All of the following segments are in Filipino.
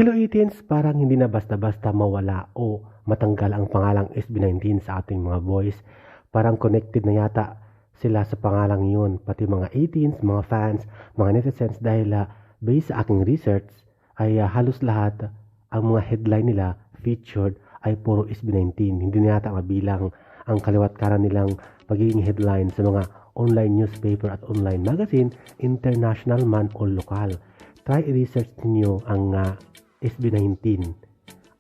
Hello Itins, parang hindi na basta-basta mawala o matanggal ang pangalang SB19 sa ating mga boys. Parang connected na yata sila sa pangalang yun, pati mga 18s, mga fans, mga netizens dahil based sa aking research ay halos lahat ang mga headline nila featured ay puro SB19. Hindi na yata mabilang ang kaliwat kanan nilang pagiging headline sa mga online newspaper at online magazine, international man o lokal. Try i-research niyo ang SB19.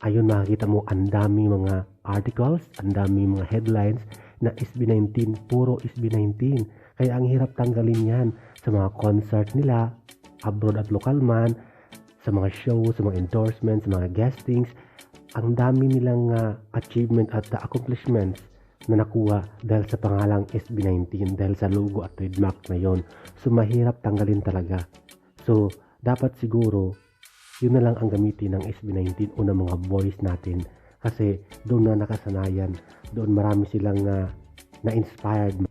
Ayun, makikita mo ang daming mga articles, ang daming mga headlines na SB19, puro SB19. Kaya ang hirap tanggalin yan sa mga concert nila, abroad at local man, sa mga shows, sa mga endorsements, sa mga guestings. Ang dami nilang achievement at accomplishments na nakuha dahil sa pangalang SB19, dahil sa logo at trademark na yon. So mahirap tanggalin talaga. So dapat siguro yun na lang ang gamitin ng SB19 o ng mga boys natin kasi doon na nakasanayan, doon marami silang na-inspired.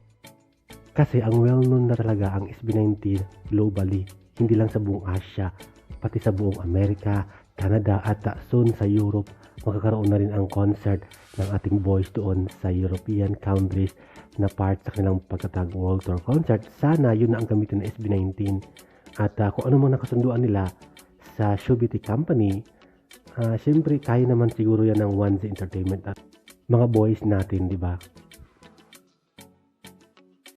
Kasi ang well-known na talaga ang SB19 globally, hindi lang sa buong Asia, pati sa buong Amerika, Canada at soon sa Europe. Magkakaroon na rin ang concert ng ating boys doon sa European countries na part sa kanilang pagtatag World Tour concert. Sana yun na ang gamitin ng SB19 at kung ano mang nakasunduan nila sa Showbiz Company, syempre kaya naman siguro yan ng One's Entertainment at mga boys natin, di ba?